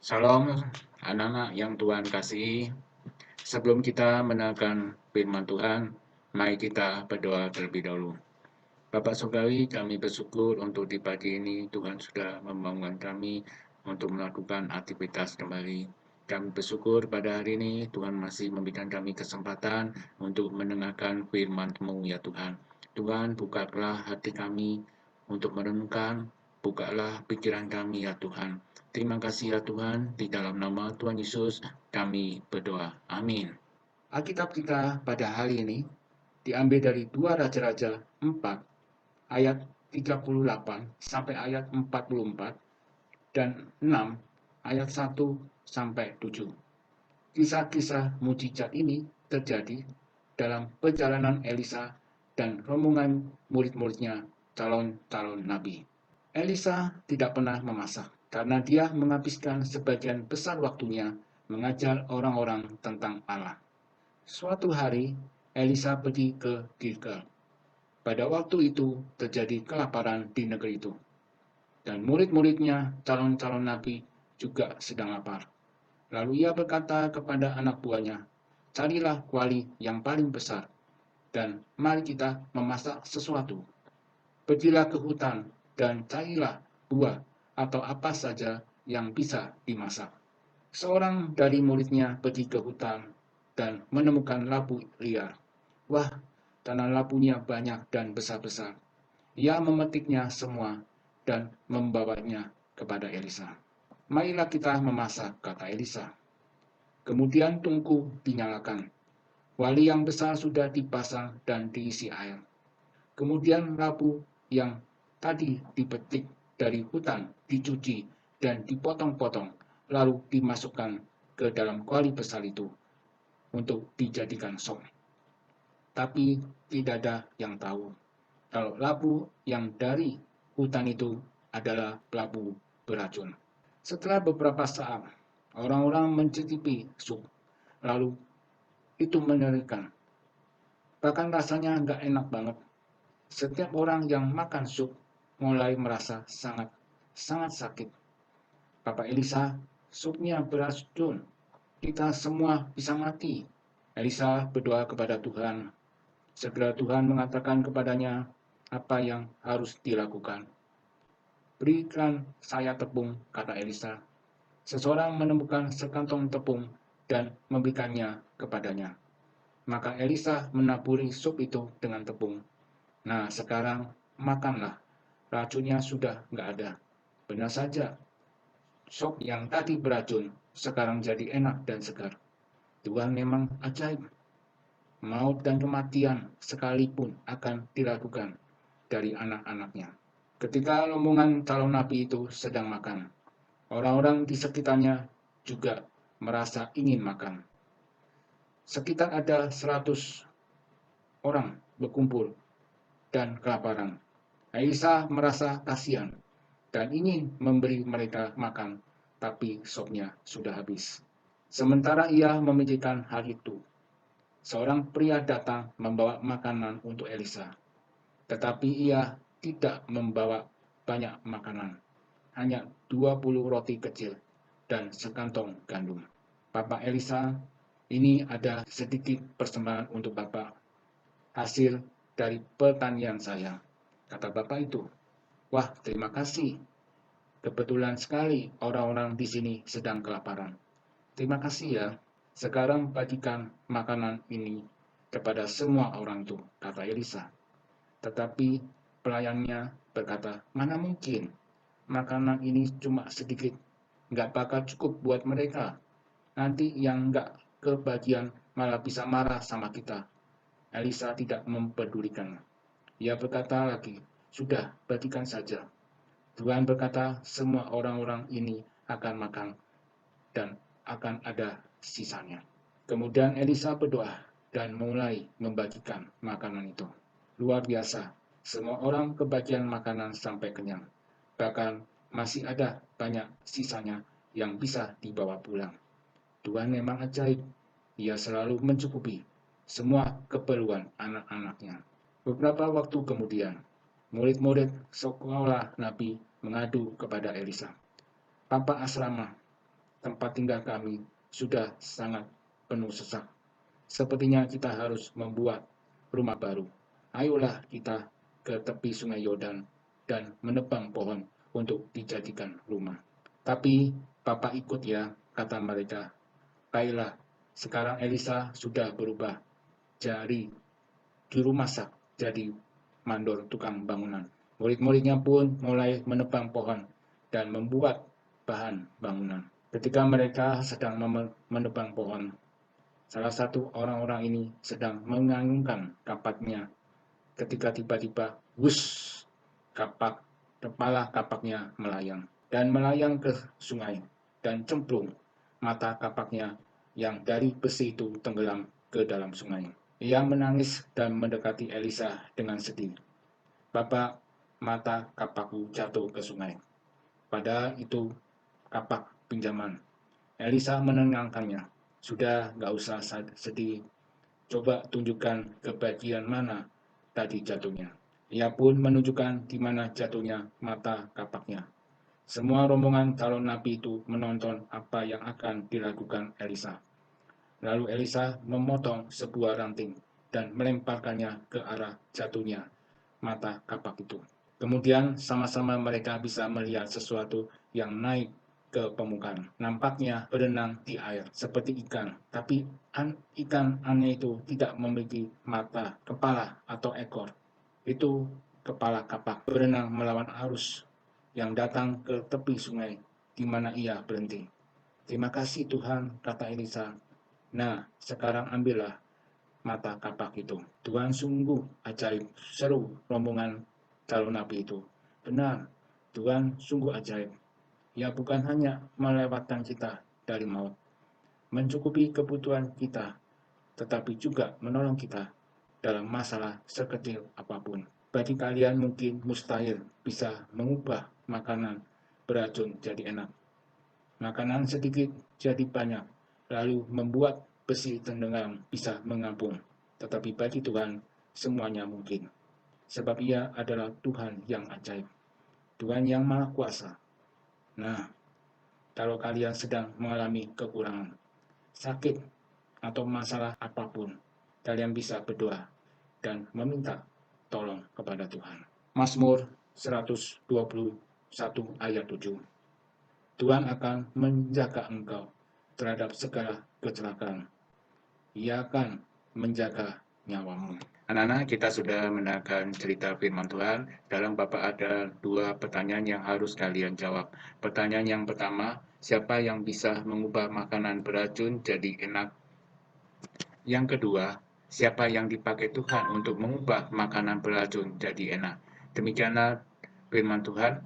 Shalom anak-anak yang Tuhan kasihi. Sebelum kita mendengarkan firman Tuhan, mari kita berdoa terlebih dahulu. Bapak Surgawi, kami bersyukur untuk di pagi ini Tuhan sudah membangunkan kami untuk melakukan aktivitas kembali. Kami bersyukur pada hari ini Tuhan masih memberikan kami kesempatan untuk mendengarkan firman-Mu ya Tuhan. Tuhan, bukalah hati kami untuk merenungkan, bukalah pikiran kami ya Tuhan. Terima kasih ya Tuhan, di dalam nama Tuhan Yesus kami berdoa. Amin. Alkitab kita pada hari ini diambil dari 2 Raja-Raja 4 ayat 38 sampai ayat 44 dan 6 ayat 1 sampai 7. Kisah-kisah mujizat ini terjadi dalam perjalanan Elisa dan rombongan murid-muridnya calon-calon nabi. Elisa tidak pernah memasak karena dia menghabiskan sebagian besar waktunya mengajar orang-orang tentang Allah. Suatu hari, Elisa pergi ke Gilgal. Pada waktu itu terjadi kelaparan di negeri itu, dan murid-muridnya calon-calon nabi juga sedang lapar. Lalu ia berkata kepada anak buahnya, "Carilah kuali yang paling besar, dan mari kita memasak sesuatu. Pergilah ke hutan dan carilah buah atau apa saja yang bisa dimasak." Seorang dari muridnya pergi ke hutan dan menemukan labu liar. Wah, tanah labunya banyak dan besar-besar. Ia memetiknya semua dan membawanya kepada Elisa. "Marilah kita memasak," kata Elisa. Kemudian tungku dinyalakan. Kuali yang besar sudah dipasang dan diisi air. Kemudian labu yang tadi dipetik dari hutan dicuci dan dipotong-potong, lalu dimasukkan ke dalam kuali besar itu untuk dijadikan sop. Tapi tidak ada yang tahu kalau labu yang dari hutan itu adalah labu beracun. Setelah beberapa saat, orang-orang mencicipi sup, lalu itu mengerikan. Bahkan rasanya nggak enak banget. Setiap orang yang makan sup mulai merasa sangat sakit. "Bapak Elisa, supnya beracun. Kita semua bisa mati." Elisa berdoa kepada Tuhan. Segera Tuhan mengatakan kepadanya apa yang harus dilakukan. "Berikan saya tepung," kata Elisa. Seseorang menemukan sekantong tepung dan memberikannya kepadanya. Maka Elisa menaburi sup itu dengan tepung. "Nah, sekarang makanlah. Racunnya sudah nggak ada." Benar saja, sup yang tadi beracun sekarang jadi enak dan segar. Tuhan memang ajaib. Maut dan kematian sekalipun akan dilakukan dari anak-anaknya. Ketika rombongan calon nabi itu sedang makan, orang-orang di sekitarnya juga merasa ingin makan. Sekitar ada 100 orang berkumpul dan kelaparan. Elisa merasa kasihan dan ingin memberi mereka makan, tapi sopnya sudah habis. Sementara ia memikirkan hal itu, seorang pria datang membawa makanan untuk Elisa. Tetapi ia tidak membawa banyak makanan, hanya 20 roti kecil dan sekantong gandum. "Bapak Elisa, ini ada sedikit persembahan untuk Bapak, hasil dari pertanian saya," kata bapak itu. "Wah, terima kasih. Kebetulan sekali orang-orang di sini sedang kelaparan. Terima kasih ya. Sekarang bagikan makanan ini kepada semua orang itu," kata Elisa. Tetapi pelayannya berkata, "Mana mungkin, makanan ini cuma sedikit, nggak bakal cukup buat mereka. Nanti yang nggak kebagian malah bisa marah sama kita." Elisa tidak mempedulikan. Ia berkata lagi, "Sudah, bagikan saja." Tuhan berkata, semua orang-orang ini akan makan dan akan ada sisanya. Kemudian Elisa berdoa dan mulai membagikan makanan itu. Luar biasa, semua orang kebagian makanan sampai kenyang. Bahkan masih ada banyak sisanya yang bisa dibawa pulang. Tuhan memang ajaib. Ia selalu mencukupi semua keperluan anak-anaknya. Beberapa waktu kemudian, murid-murid sekolah Nabi mengadu kepada Elisa. "Papa asrama, tempat tinggal kami sudah sangat penuh sesak. Sepertinya kita harus membuat rumah baru. Ayolah kita ke tepi sungai Yordan dan menebang pohon untuk dijadikan rumah. Tapi Bapak ikut ya, kata mereka. Baiklah, sekarang Elisa sudah berubah dari juru masak jadi mandor tukang bangunan. Murid-muridnya pun mulai menebang pohon dan membuat bahan bangunan. Ketika mereka sedang menebang pohon, salah satu orang-orang ini sedang mengayunkan kapaknya ketika tiba-tiba, wush, kepala kapaknya melayang dan melayang ke sungai dan cemplung. Mata kapaknya yang dari besi itu tenggelam ke dalam sungai. Ia menangis dan mendekati Elisa dengan sedih. Bapak, mata kapakku jatuh ke sungai. Padahal itu kapak pinjaman. Elisa menenangkannya. Sudah, gak usah sedih. Coba tunjukkan ke bagian mana tadi jatuhnya. Ia pun menunjukkan di mana jatuhnya mata kapaknya. Semua rombongan calon nabi itu menonton apa yang akan dilakukan Elisa. Lalu Elisa memotong sebuah ranting dan melemparkannya ke arah jatuhnya mata kapak itu. Kemudian sama-sama mereka bisa melihat sesuatu yang naik ke permukaan. Nampaknya berenang di air seperti ikan, tapi ikan aneh itu tidak memiliki mata, kepala, atau ekor. Itu kepala kapak berenang melawan arus yang datang ke tepi sungai di mana ia berhenti. Terima kasih Tuhan, kata Elisa. Nah, sekarang ambillah mata kapak itu. Tuhan sungguh ajaib, seru rombongan calon nabi itu. Benar, Tuhan sungguh ajaib. Ia bukan hanya melewatkan kita dari maut, mencukupi kebutuhan kita, tetapi juga menolong kita dalam masalah sekecil apapun. Bagi kalian mungkin mustahil bisa mengubah makanan beracun jadi enak. Makanan sedikit jadi banyak, lalu membuat besi tenggelam bisa mengapung. Tetapi bagi Tuhan, semuanya mungkin. Sebab ia adalah Tuhan yang ajaib. Tuhan yang maha kuasa. Nah, kalau kalian sedang mengalami kekurangan, sakit, atau masalah apapun, kalian bisa berdoa dan meminta tolong kepada Tuhan. Mazmur 121 ayat 7. Tuhan akan menjaga engkau terhadap segala kecelakaan. Ia akan menjaga nyawamu. Anak-anak, kita sudah mendengarkan cerita firman Tuhan. Dalam Bapak ada 2 pertanyaan yang harus kalian jawab. Pertanyaan yang pertama, siapa yang bisa mengubah makanan beracun jadi enak? Yang kedua, siapa yang dipakai Tuhan untuk mengubah makanan beracun jadi enak? Demikianlah firman Tuhan.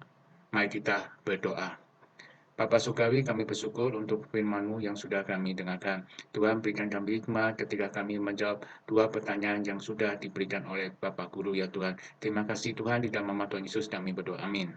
Mari kita berdoa. Bapak Surgawi, kami bersyukur untuk firman-Mu yang sudah kami dengarkan. Tuhan berikan kami hikmat ketika kami menjawab 2 pertanyaan yang sudah diberikan oleh Bapak Guru ya Tuhan. Terima kasih Tuhan, di dalam nama Tuhan Yesus kami berdoa. Amin.